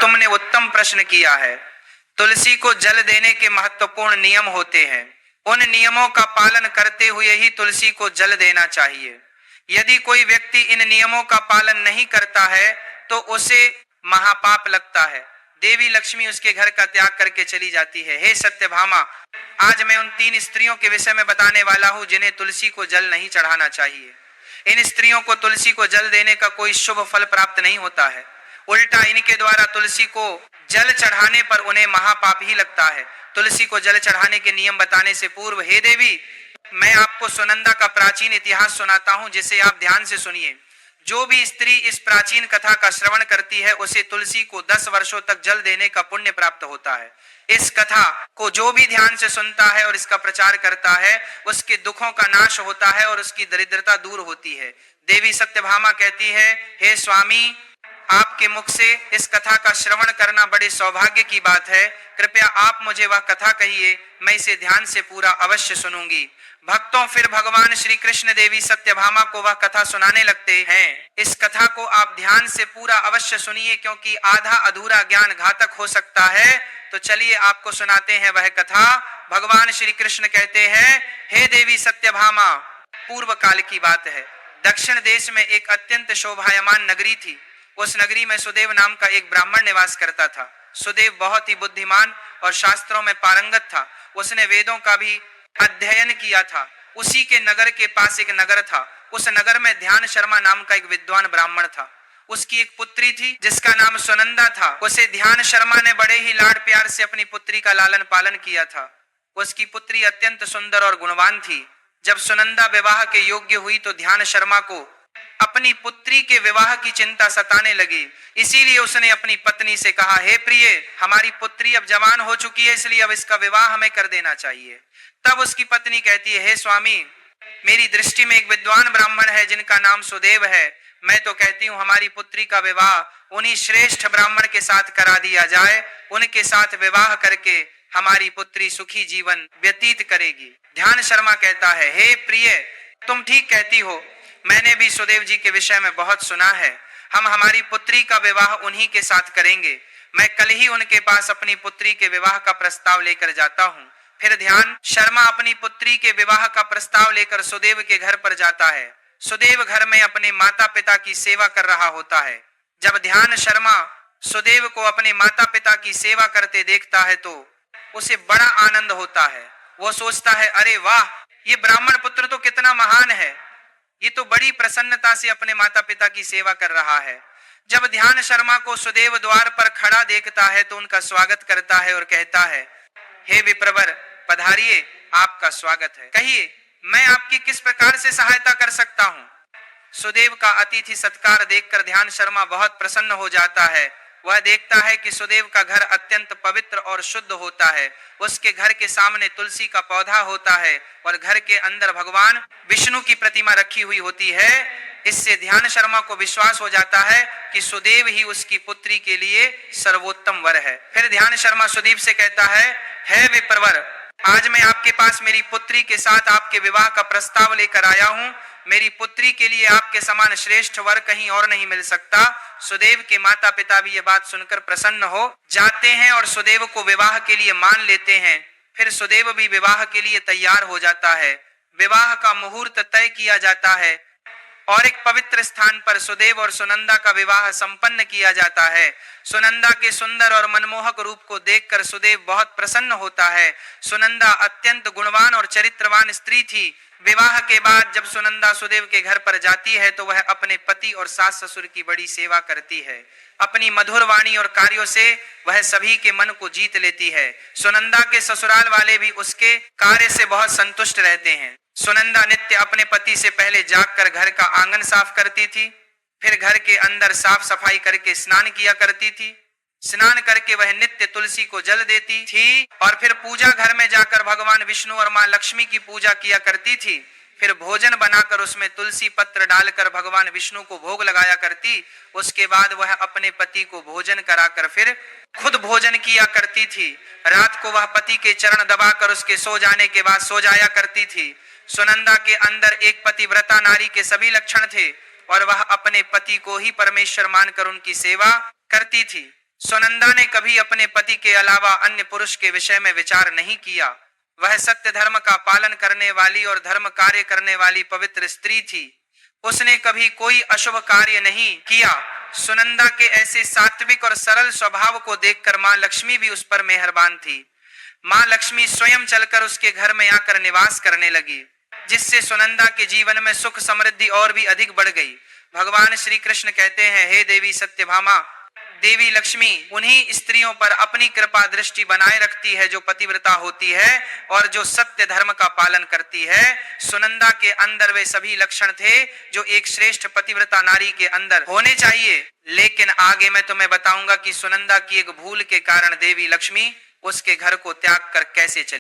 तुमने उत्तम प्रश्न किया है। तुलसी को जल देने के महत्वपूर्ण नियम होते हैं। उन नियमों का पालन करते हुए ही तुलसी को जल देना चाहिए। यदि कोई व्यक्ति इन नियमों का पालन नहीं करता है तो उसे महापाप लगता है। देवी लक्ष्मी उसके घर का त्याग करके चली जाती है। हे सत्यभामा, आज मैं उन 3 स्त्रियों के विषय में बताने वाला हूं जिन्हें तुलसी को जल नहीं चढ़ाना चाहिए। इन स्त्रियों को तुलसी को जल देने का कोई शुभ फल प्राप्त नहीं होता है, उल्टा इनके द्वारा तुलसी को जल चढ़ाने पर उन्हें महापाप ही लगता है। तुलसी को जल चढ़ाने के नियम बताने से पूर्व हे देवी, मैं आपको सुनंदा का प्राचीन इतिहास सुनाता हूं, जिसे आप ध्यान से सुनिए। जो भी स्त्री इस प्राचीन कथा का श्रवण करती है उसे तुलसी को 10 वर्षों तक जल देने का पुण्य प्राप्त होता है। इस कथा को जो भी ध्यान से सुनता है और इसका प्रचार करता है उसके दुखों का नाश होता है और उसकी दरिद्रता दूर होती है। देवी सत्यभामा कहती है, हे स्वामी, आपके मुख से इस कथा का श्रवण करना बड़े सौभाग्य की बात है। कृपया आप मुझे वह कथा कहिए, मैं इसे ध्यान से पूरा अवश्य सुनूंगी। भक्तों, फिर भगवान श्री कृष्ण देवी सत्यभामा को वह कथा सुनाने लगते हैं। इस कथा को आप ध्यान से पूरा अवश्य सुनिए, क्योंकि आधा अधूरा ज्ञान घातक हो सकता है। तो चलिए आपको सुनाते हैं वह कथा। भगवान श्री कृष्ण कहते हैं, हे देवी सत्यभामा, पूर्व काल की बात है। दक्षिण देश में एक अत्यंत शोभायमान नगरी थी। उस नगरी में सुदेव नाम का एक ब्राह्मण निवास करता था। सुदेव बहुत ही बुद्धिमान और शास्त्रों में पारंगत था। उसने वेदों का भी अध्ययन किया था। उसी के नगर के पास एक नगर था। उस नगर में ध्यान शर्मा नाम का एक विद्वान ब्राह्मण था। उसकी एक पुत्री थी जिसका नाम सुनंदा था। उसे ध्यान शर्मा ने बड़े ही लाड प्यार से अपनी पुत्री का लालन पालन किया था। उसकी पुत्री अत्यंत सुंदर और गुणवान थी। जब सुनंदा विवाह के योग्य हुई तो ध्यान शर्मा को अपनी पुत्री के विवाह की चिंता सताने लगी। इसीलिए उसने अपनी पत्नी से कहा, हे प्रिय, हमारी पुत्री अब जवान हो चुकी है, इसलिए अब इसका विवाह हमें कर देना चाहिए। तब उसकी पत्नी कहती है, हे स्वामी, मेरी दृष्टि में एक विद्वान ब्राह्मण है जिनका नाम सुदेव है। मैं तो कहती हूँ हमारी पुत्री का विवाह उन्हीं श्रेष्ठ ब्राह्मण के साथ करा दिया जाए। उनके साथ विवाह करके हमारी पुत्री सुखी जीवन व्यतीत करेगी। ध्यान शर्मा कहता है, हे प्रिय, तुम ठीक कहती हो। मैंने भी सुदेव जी के विषय में बहुत सुना है। हम हमारी पुत्री का विवाह उन्हीं के साथ करेंगे। मैं कल ही उनके पास अपनी पुत्री के विवाह का प्रस्ताव लेकर जाता हूँ। फिर ध्यान शर्मा अपनी पुत्री के विवाह का प्रस्ताव लेकर सुदेव के घर पर जाता है। सुदेव घर में अपने माता पिता की सेवा कर रहा होता है। जब ध्यान शर्मा सुदेव को अपने माता पिता की सेवा करते देखता है तो उसे बड़ा आनंद होता है। वो सोचता है, अरे वाह, ये ब्राह्मण पुत्र तो कितना महान है। ये तो बड़ी प्रसन्नता से अपने माता पिता की सेवा कर रहा है। जब ध्यान शर्मा को सुदेव द्वार पर खड़ा देखता है तो उनका स्वागत करता है और कहता है, हे विप्रवर, पधारिए, आपका स्वागत है। कहिए, मैं आपकी किस प्रकार से सहायता कर सकता हूँ। सुदेव का अतिथि सत्कार देखकर ध्यान शर्मा बहुत प्रसन्न हो जाता है। वह देखता है कि सुदेव का घर अत्यंत पवित्र और शुद्ध होता है। उसके घर के सामने तुलसी का पौधा होता है और घर के अंदर भगवान विष्णु की प्रतिमा रखी हुई होती है। इससे ध्यान शर्मा को विश्वास हो जाता है कि सुदेव ही उसकी पुत्री के लिए सर्वोत्तम वर है। फिर ध्यान शर्मा सुदेव से कहता है, हे विप्रवर, आज मैं आपके पास मेरी पुत्री के साथ आपके विवाह का प्रस्ताव लेकर आया हूँ। मेरी पुत्री के लिए आपके समान श्रेष्ठ वर कहीं और नहीं मिल सकता। सुदेव के माता पिता भी ये बात सुनकर प्रसन्न हो जाते हैं और सुदेव को विवाह के लिए मान लेते हैं। फिर सुदेव भी विवाह के लिए तैयार हो जाता है। विवाह का मुहूर्त तय किया जाता है और एक पवित्र स्थान पर सुदेव और सुनंदा का विवाह संपन्न किया जाता है। सुनंदा के सुंदर और मनमोहक रूप को देखकर सुदेव बहुत प्रसन्न होता है। सुनंदा अत्यंत गुणवान और चरित्रवान स्त्री थी। विवाह के बाद जब सुनंदा सुदेव के घर पर जाती है तो वह अपने पति और सास ससुर की बड़ी सेवा करती है। अपनी मधुर वाणी और कार्यों से वह सभी के मन को जीत लेती है। सुनंदा के ससुराल वाले भी उसके कार्य से बहुत संतुष्ट रहते हैं। सुनंदा नित्य अपने पति से पहले जागकर घर का आंगन साफ करती थी, फिर घर के अंदर साफ सफाई करके स्नान किया करती थी। स्नान करके वह नित्य तुलसी को जल देती थी और फिर पूजा घर में जाकर भगवान विष्णु और मां लक्ष्मी की पूजा किया करती थी। फिर भोजन बनाकर उसमें तुलसी पत्र डालकर भगवान विष्णु को भोग लगाया करती। उसके बाद वह अपने पति को भोजन कराकर फिर खुद भोजन किया करती थी। रात को वह पति के चरण दबाकर उसके सो जाने के बाद सो जाया करती थी। सुनंदा के अंदर एक पतिव्रता नारी के सभी लक्षण थे और वह अपने पति को ही परमेश्वर मानकर उनकी सेवा करती थी। सुनंदा ने कभी अपने पति के अलावा अन्य पुरुष के विषय में विचार नहीं किया। वह सत्य धर्म का पालन करने वाली और धर्म कार्य करने वाली पवित्र स्त्री थी। उसने कभी कोई अशुभ कार्य नहीं किया। सुनंदा के ऐसे सात्विक और सरल स्वभाव को देखकर मां लक्ष्मी भी उस पर मेहरबान थी। मां लक्ष्मी स्वयं चलकर उसके घर में आकर निवास करने लगी, जिससे सुनंदा के जीवन में सुख समृद्धि और भी अधिक बढ़ गई। भगवान श्री कृष्ण कहते हैं, हे देवी सत्यभामा, देवी लक्ष्मी उन्हीं स्त्रियों पर अपनी कृपा दृष्टि बनाए रखती है जो पतिव्रता होती है और जो सत्य धर्म का पालन करती है। सुनंदा के अंदर वे सभी लक्षण थे जो एक श्रेष्ठ पतिव्रता नारी के अंदर होने चाहिए। लेकिन आगे मैं तुम्हें बताऊंगा कि सुनंदा की एक भूल के कारण देवी लक्ष्मी उसके घर को त्याग कर कैसे चली।